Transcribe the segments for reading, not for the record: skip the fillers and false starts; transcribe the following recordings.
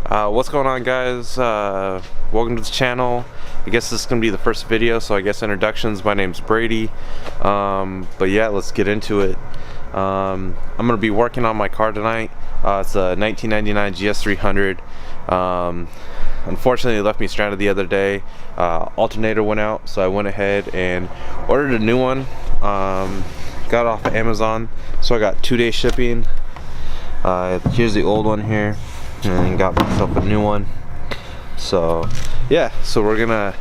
What's going on, guys? Welcome to the channel. I guess this is gonna be the first video, so I guess introductions. My name's Brady. But yeah, let's get into it. I'm gonna be working on my car tonight. It's a 1999 Gs300. Unfortunately, it left me stranded the other day. Alternator went out, so I went ahead and ordered a new one. Got off of Amazon, so I got 2-day shipping. Here's the old one here, and got myself a new one. So yeah, so we're gonna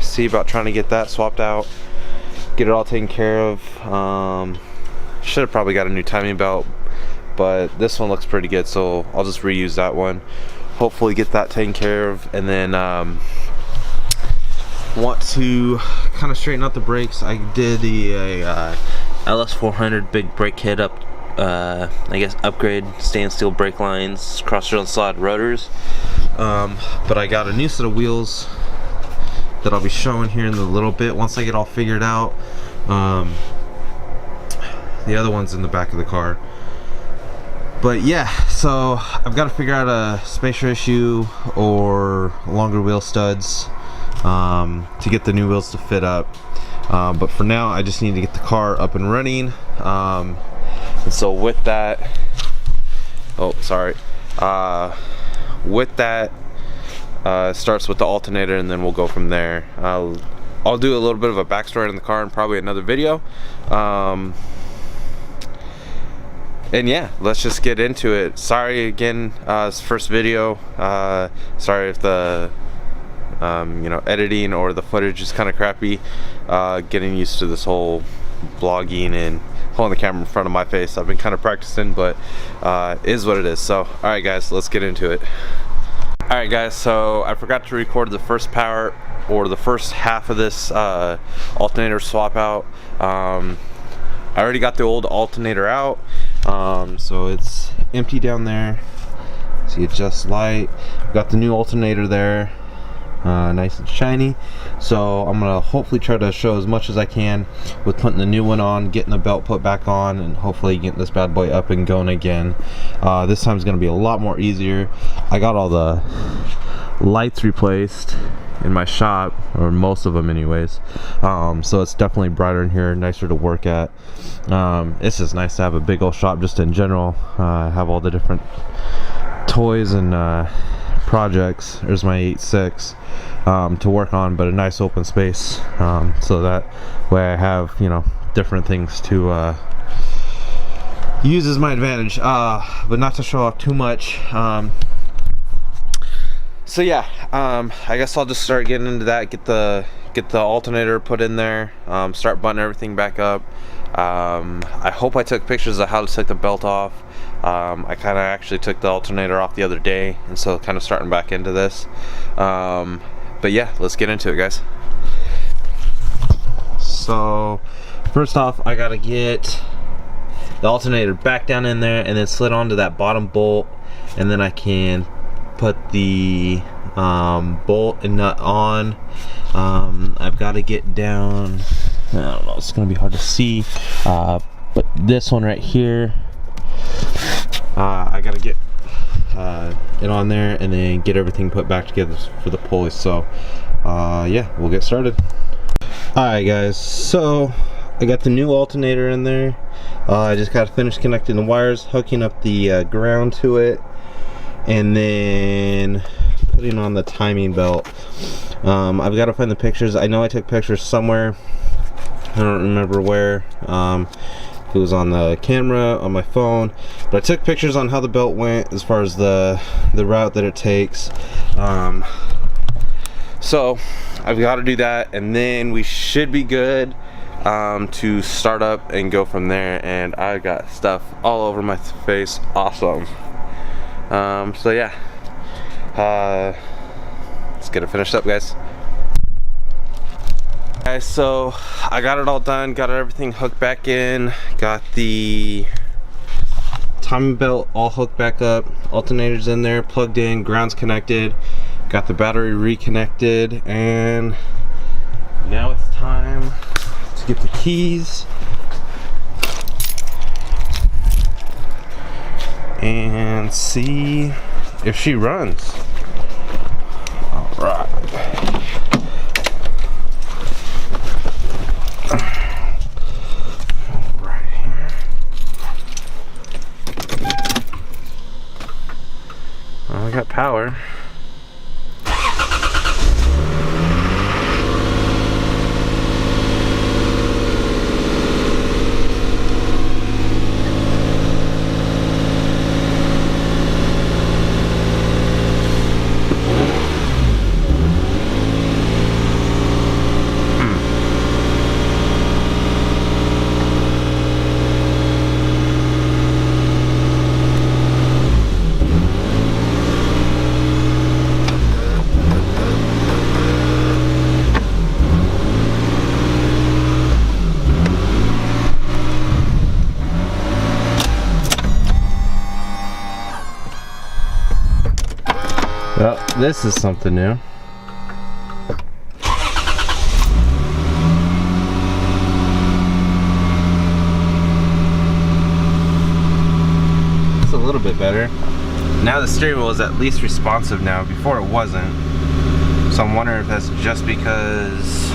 see about trying to get that swapped out, get it all taken care of. Should have probably got a new timing belt, but this one looks pretty good, so I'll just reuse that one. Hopefully get that taken care of, and then want to kind of straighten out the brakes. I did the LS400 big brake kit up, I guess upgrade, stainless steel brake lines, cross-drill slot rotors. But I got a new set of wheels that I'll be showing here in a little bit once I get all figured out. The other one's in the back of the car. But yeah, so I've got to figure out a spacer issue or longer wheel studs to get the new wheels to fit up. But for now, I just need to get the car up and running. And so with that, with that, starts with the alternator, and then we'll go from there. I'll do a little bit of a backstory in the car and probably another video. And yeah, let's just get into it. Sorry again, it's the first video. Sorry if the editing or the footage is kind of crappy. Getting used to this whole vlogging and holding the camera in front of my face. I've been kind of practicing, but is what it is. So all right guys, let's get into it. All right guys, so I forgot to record the first part, or the first half of this alternator swap out. I already got the old alternator out, so it's empty down there. See, adjust light. Got the new alternator there, nice and shiny. So I'm gonna hopefully try to show as much as I can with putting the new one on, getting the belt put back on, and hopefully getting this bad boy up and going again. This time is gonna be a lot more easier. I got all the lights replaced in my shop, or most of them anyways, so it's definitely brighter in here, nicer to work at. It's just nice to have a big old shop just in general, have all the different toys and projects. There's my 8.6 to work on, but a nice open space, so that way I have, different things to use as my advantage, but not to show off too much. So yeah, I guess I'll just start getting into that, get the alternator put in there, start buttoning everything back up. I hope I took pictures of how to take the belt off. I kind of actually took the alternator off the other day, and so kind of starting back into this. But yeah, let's get into it, guys. So first off, I gotta get the alternator back down in there and then slid onto that bottom bolt, and then I can put the bolt and nut on. I've got to get down, I don't know, it's gonna be hard to see, but this one right here, I gotta get it on there and then get everything put back together for the pulley. So yeah, we'll get started. Alright guys, so I got the new alternator in there. I just got to finish connecting the wires, hooking up the ground to it, and then putting on the timing belt. I've got to find the pictures. I know I took pictures somewhere, I don't remember where. It was on the camera, on my phone, but I took pictures on how the belt went as far as the route that it takes. So I've got to do that, and then we should be good to start up and go from there. And I got stuff all over my face. Awesome. So yeah, let's get it finished up, guys. Guys, so I got it all done, got everything hooked back in, got the timing belt all hooked back up, alternators in there, plugged in, ground's connected, got the battery reconnected, and now it's time to get the keys and see if she runs. Right here. Well, we got power. Well, this is something new. It's a little bit better. Now the steering wheel is at least responsive now. Before it wasn't. So I'm wondering if that's just because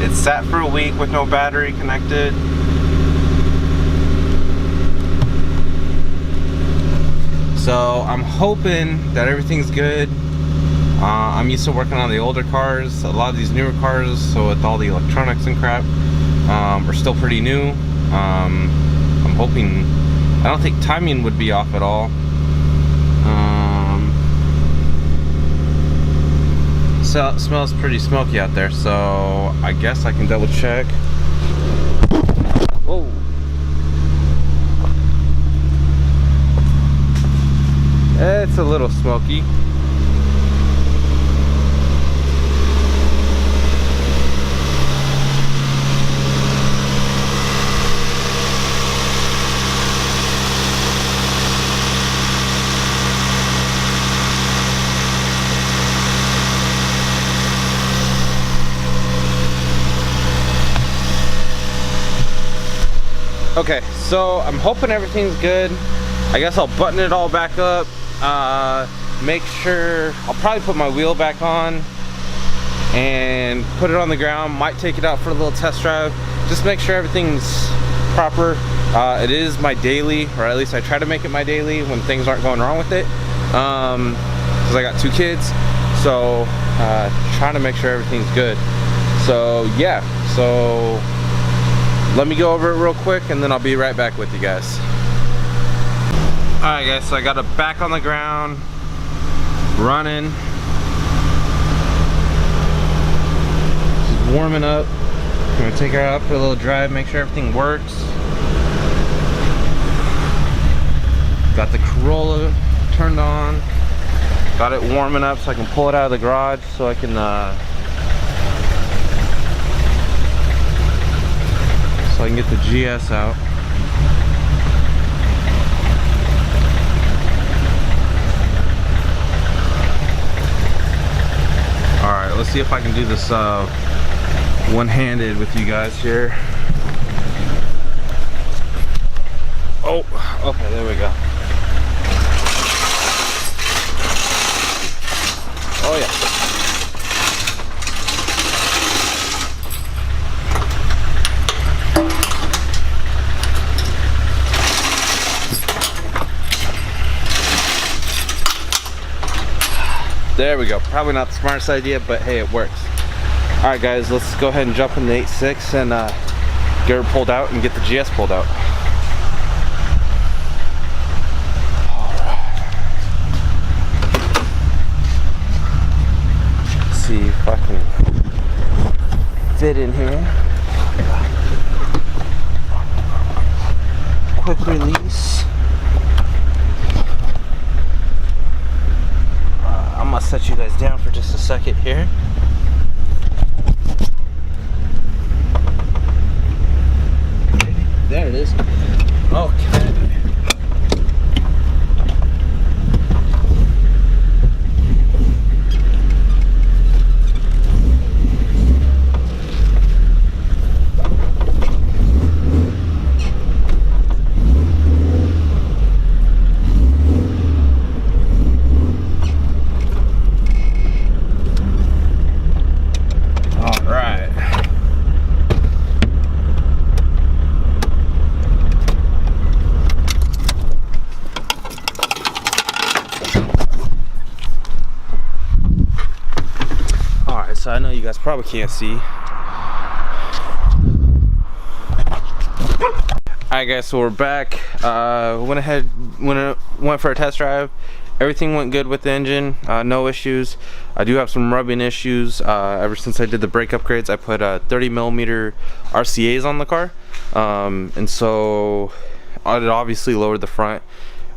it sat for a week with no battery connected. So I'm hoping that everything's good. I'm used to working on the older cars. A lot of these newer cars, so with all the electronics and crap, are still pretty new. I'm hoping, I don't think timing would be off at all. So it smells pretty smoky out there, so I guess I can double check. Whoa. It's a little smoky. Okay, so I'm hoping everything's good. I guess I'll button it all back up. Make sure, I'll probably put my wheel back on and put it on the ground. Might take it out for a little test drive. Just make sure everything's proper. It is my daily, or at least I try to make it my daily when things aren't going wrong with it. Because I got 2 kids, so trying to make sure everything's good. So yeah, so let me go over it real quick and then I'll be right back with you guys. Alright guys, so I got it back on the ground, running. She's warming up. I'm gonna take her out for a little drive, make sure everything works. Got the Corolla turned on. Got it warming up so I can pull it out of the garage so I can get the GS out. Alright, let's see if I can do this one-handed with you guys here. Oh, okay, there we go. Oh yeah. There we go. Probably not the smartest idea, but hey, it works. Alright guys, let's go ahead and jump in the 8.6 and get her pulled out and get the GS pulled out. Alright. Let's see if I can fit in here. Quick release. I'm gonna set you guys down for just a second here. There it is. Okay. so I know you guys probably can't see. Alright guys, so we're back. Went for a test drive. Everything went good with the engine, no issues. I do have some rubbing issues. Ever since I did the brake upgrades, I put 30mm RCAs on the car, and so it obviously lowered the front,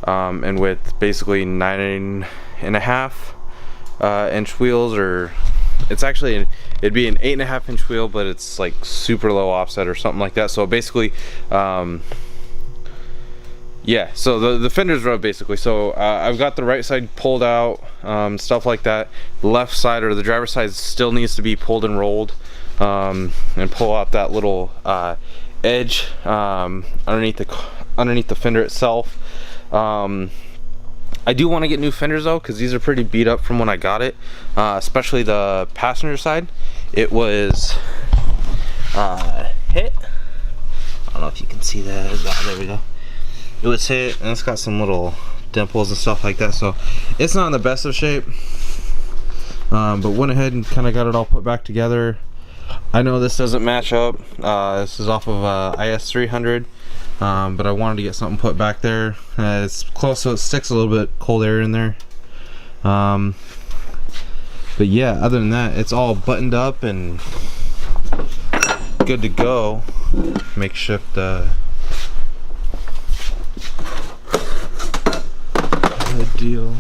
and with basically 9.5 inch wheels, or it's actually it'd be an 8.5 inch wheel, but it's like super low offset or something like that. So basically yeah, so the fenders rub basically. So I've got the right side pulled out, stuff like that. The left side, or the driver's side, still needs to be pulled and rolled, and pull out that little edge underneath the fender itself. I do want to get new fenders though, because these are pretty beat up from when I got it, especially the passenger side. It was hit. I don't know if you can see that. Oh, there we go. It was hit, and it's got some little dimples and stuff like that, so it's not in the best of shape, but went ahead and kind of got it all put back together. I know this doesn't match up. This is off of Gs300, but I wanted to get something put back there. It's close, so it sticks a little bit cold air in there, but yeah, other than that, it's all buttoned up and good to go. Makeshift deal.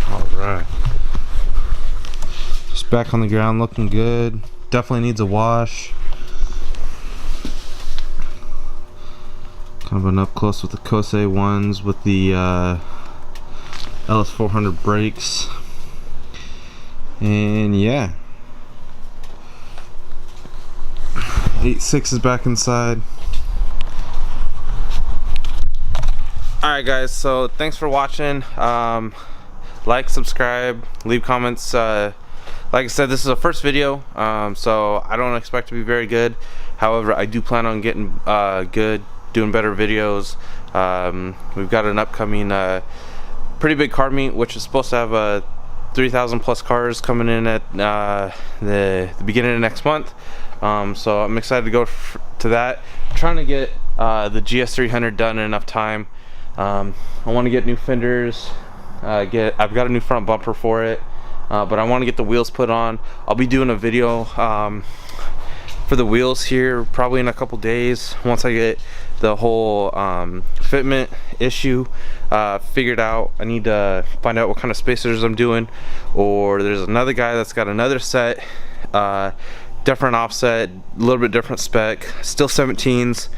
All right, just back on the ground, looking good. Definitely needs a wash. Kind of an up close with the Kose ones with the LS400 brakes, and yeah, 8.6 is back inside. Alright guys, so thanks for watching. Like, subscribe, leave comments. Like I said, this is a first video, so I don't expect to be very good. However, I do plan on getting good, doing better videos. We've got an upcoming pretty big car meet, which is supposed to have 3,000 plus cars coming in at the beginning of next month. So I'm excited to go to that. I'm trying to get the Gs300 done in enough time. I want to get new fenders. I've got a new front bumper for it, but I want to get the wheels put on. I'll be doing a video for the wheels here probably in a couple days, once I get the whole fitment issue figured out. I need to find out what kind of spacers I'm doing, or there's another guy that's got another set, different offset, a little bit different spec, still 17s.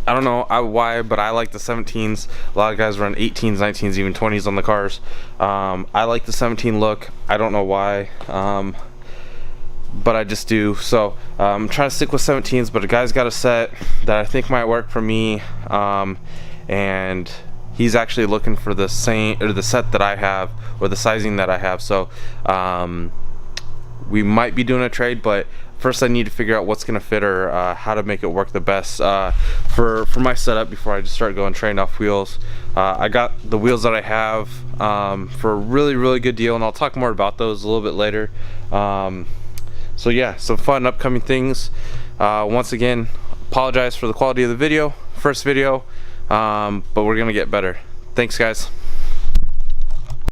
I don't know why, but I like the 17s. A lot of guys run 18s, 19s, even 20s on the cars. I like the 17 look. I don't know why, but I just do. So I'm trying to stick with 17s, but a guy's got a set that I think might work for me, and he's actually looking for the same, or the set that I have, or the sizing that I have. So we might be doing a trade, but first I need to figure out what's gonna fit, or how to make it work the best for my setup before I just start going trained off wheels. I got the wheels that I have for a really good deal, and I'll talk more about those a little bit later. So yeah, some fun upcoming things. Once again, apologize for the quality of the video, first video, but we're gonna get better. Thanks guys.